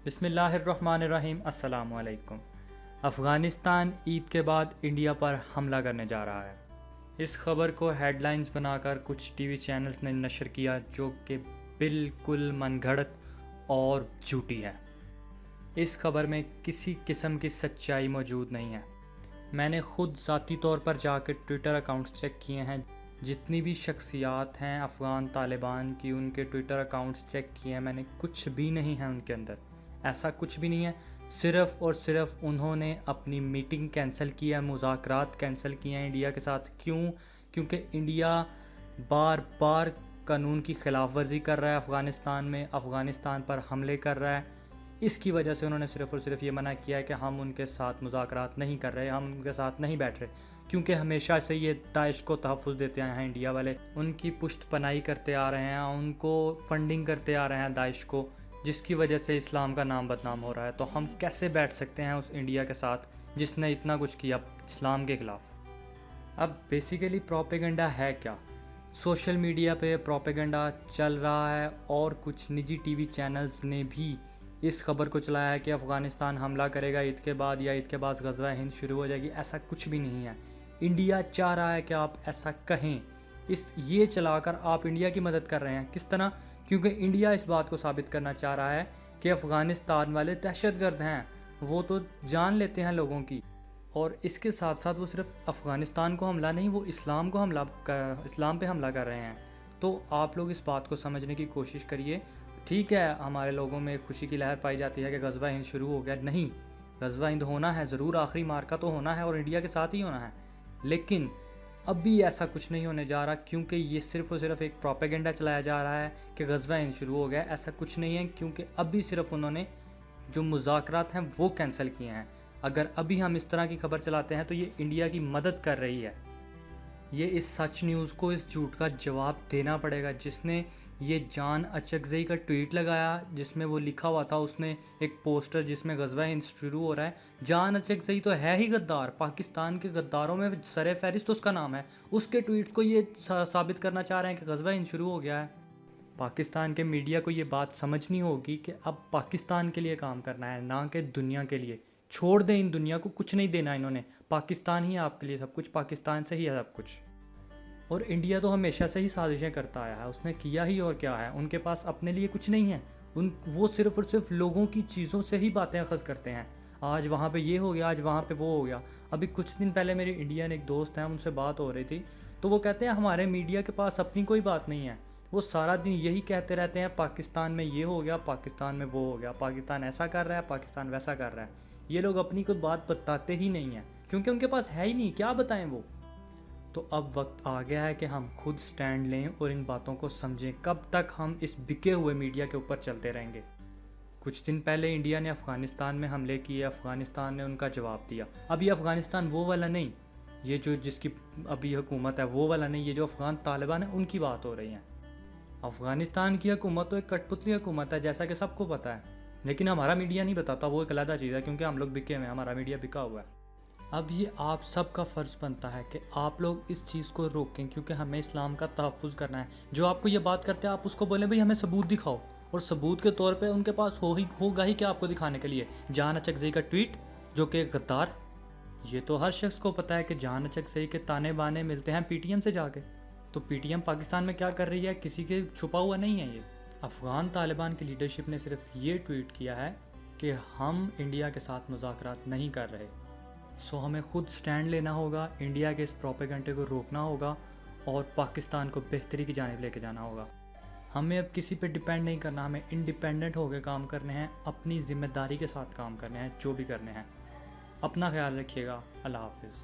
بسم اللہ الرحمن الرحیم۔ السلام علیکم۔ افغانستان عید کے بعد انڈیا پر حملہ کرنے جا رہا ہے۔ اس خبر کو ہیڈ لائنز بنا کر کچھ ٹی وی چینلز نے نشر کیا جو کہ بالکل من گھڑت اور جھوٹی ہے۔ اس خبر میں کسی قسم کی سچائی موجود نہیں ہے۔ میں نے خود ذاتی طور پر جا کے ٹویٹر اکاؤنٹس چیک کیے ہیں، جتنی بھی شخصیات ہیں افغان طالبان کی ان کے ٹویٹر اکاؤنٹس چیک کیے ہیں، میں نے کچھ بھی نہیں ہے ان کے اندر، ایسا کچھ بھی نہیں ہے۔ صرف اور صرف انہوں نے اپنی میٹنگ کینسل کی ہے، مذاکرات کینسل کیے ہیں انڈیا کے ساتھ۔ کیونکہ انڈیا بار بار قانون کی خلاف ورزی کر رہا ہے، افغانستان پر حملے کر رہا ہے۔ اس کی وجہ سے انہوں نے صرف اور صرف یہ منع کیا ہے کہ ہم ان کے ساتھ مذاکرات نہیں کر رہے، ہم ان کے ساتھ نہیں بیٹھ رہے، کیونکہ ہمیشہ سے یہ داعش کو تحفظ دیتے آئے ہیں انڈیا والے، ان کی پشت پناہی کرتے آ رہے ہیں، ان کو فنڈنگ کرتے آ رہے ہیں داعش کو، جس کی وجہ سے اسلام کا نام بدنام ہو رہا ہے۔ تو ہم کیسے بیٹھ سکتے ہیں اس انڈیا کے ساتھ جس نے اتنا کچھ کیا اسلام کے خلاف؟ اب بیسیکلی پروپیگنڈا ہے کیا؟ سوشل میڈیا پہ پروپیگنڈا چل رہا ہے، اور کچھ نجی ٹی وی چینلز نے بھی اس خبر کو چلایا ہے کہ افغانستان حملہ کرے گا عید کے بعد، یا عید کے بعد غزوہ ہند شروع ہو جائے گی۔ ایسا کچھ بھی نہیں ہے۔ انڈیا چاہ رہا ہے کہ آپ ایسا کہیں، یہ چلا کر آپ انڈیا کی مدد کر رہے ہیں۔ کس طرح؟ کیونکہ انڈیا اس بات کو ثابت کرنا چاہ رہا ہے کہ افغانستان والے دہشت گرد ہیں، وہ تو جان لیتے ہیں لوگوں کی، اور اس کے ساتھ ساتھ وہ صرف افغانستان کو حملہ نہیں، وہ اسلام پہ حملہ کر رہے ہیں۔ تو آپ لوگ اس بات کو سمجھنے کی کوشش کریے۔ ٹھیک ہے، ہمارے لوگوں میں خوشی کی لہر پائی جاتی ہے کہ غزوہ ہند شروع ہو گیا۔ نہیں، غزوہ ہند ہونا ہے ضرور، آخری مارکا تو ہونا ہے اور انڈیا کے ساتھ ہی ہونا ہے، لیکن اب بھی ایسا کچھ نہیں ہونے جا رہا، کیونکہ یہ صرف اور صرف ایک پروپیگنڈا چلایا جا رہا ہے کہ غزوہ ہند شروع ہو گیا۔ ایسا کچھ نہیں ہے، کیونکہ اب بھی صرف انہوں نے جو مذاکرات ہیں وہ کینسل کیے ہیں۔ اگر ابھی ہم اس طرح کی خبر چلاتے ہیں تو یہ انڈیا کی مدد کر رہی ہے۔ یہ اس سچ نیوز کو اس جھوٹ کا جواب دینا پڑے گا۔ جس نے یہ جان اچکزئی کا ٹویٹ لگایا جس میں وہ لکھا ہوا تھا، اس نے ایک پوسٹر جس میں غزوہ ہند شروع ہو رہا ہے۔ جان اچکزئی تو ہے ہی غدار، پاکستان کے غداروں میں سر فہرست اس کا نام ہے۔ اس کے ٹویٹ کو یہ ثابت کرنا چاہ رہے ہیں کہ غزوہ ہند شروع ہو گیا ہے۔ پاکستان کے میڈیا کو یہ بات سمجھنی ہوگی کہ اب پاکستان کے لیے کام کرنا ہے، نہ کہ دنیا کے لیے۔ چھوڑ دیں، ان دنیا کو کچھ نہیں دینا انہوں نے، پاکستان ہی آپ کے لیے سب کچھ، پاکستان سے ہی ہے سب کچھ۔ اور انڈیا تو ہمیشہ سے ہی سازشیں کرتا آیا ہے، اس نے کیا ہی اور کیا ہے۔ ان کے پاس اپنے لیے کچھ نہیں ہے، وہ صرف اور صرف لوگوں کی چیزوں سے ہی باتیں اخذ کرتے ہیں۔ آج وہاں پہ یہ ہو گیا، آج وہاں پہ وہ ہو گیا۔ ابھی کچھ دن پہلے میری انڈین ایک دوست ہیں، ان سے بات ہو رہی تھی، تو وہ کہتے ہیں ہمارے میڈیا کے پاس اپنی کوئی بات نہیں ہے، وہ سارا دن یہی کہتے رہتے ہیں پاکستان میں یہ ہو گیا، پاکستان میں وہ ہو گیا، پاکستان ایسا کر رہا ہے، پاکستان ویسا کر رہا ہے۔ یہ لوگ اپنی کوئی بات بتاتے ہی نہیں ہیں، کیونکہ ان کے پاس ہے ہی نہیں، کیا بتائیں وہ۔ تو اب وقت آ گیا ہے کہ ہم خود سٹینڈ لیں اور ان باتوں کو سمجھیں۔ کب تک ہم اس بکے ہوئے میڈیا کے اوپر چلتے رہیں گے؟ کچھ دن پہلے انڈیا نے افغانستان میں حملے کیے، افغانستان نے ان کا جواب دیا۔ اب یہ افغانستان وہ والا نہیں، یہ جو جس کی ابھی حکومت ہے وہ والا نہیں، یہ جو افغان طالبان ہیں ان کی بات ہو رہی ہیں۔ افغانستان کی حکومت تو ایک کٹ پتلی حکومت ہے، جیسا کہ سب کو پتہ ہے، لیکن ہمارا میڈیا نہیں بتاتا، وہ ایک علیحدہ چیز ہے، کیونکہ ہم لوگ بکے ہوئے ہیں، ہمارا میڈیا بکا ہوا ہے۔ اب یہ آپ سب کا فرض بنتا ہے کہ آپ لوگ اس چیز کو روکیں، کیونکہ ہمیں اسلام کا تحفظ کرنا ہے۔ جو آپ کو یہ بات کرتے ہیں آپ اس کو بولیں بھئی ہمیں ثبوت دکھاؤ، اور ثبوت کے طور پہ ان کے پاس ہوگا ہی کیا آپ کو دکھانے کے لیے؟ جان اچکزئی کا ٹویٹ جو کہ غدار ہے۔ یہ تو ہر شخص کو پتہ ہے کہ جان اچکزئی کے تانے بانے ملتے ہیں پی ٹی ایم سے جا کے۔ تو پی ٹی ایم پاکستان میں کیا کر رہی ہے، کسی کے چھپا ہوا نہیں ہے یہ۔ افغان طالبان کی لیڈرشپ نے صرف یہ ٹویٹ کیا ہے کہ ہم انڈیا کے ساتھ مذاکرات نہیں کر رہے۔ سو ہمیں خود سٹینڈ لینا ہوگا، انڈیا کے اس پروپیگنڈے کو روکنا ہوگا، اور پاکستان کو بہتری کی جانب لے کے جانا ہوگا۔ ہمیں اب کسی پہ ڈیپینڈ نہیں کرنا، ہمیں انڈیپینڈنٹ ہو کے کام کرنے ہیں، اپنی ذمہ داری کے ساتھ کام کرنے ہیں، جو بھی کرنے ہیں۔ اپنا خیال رکھیے گا۔ اللہ حافظ۔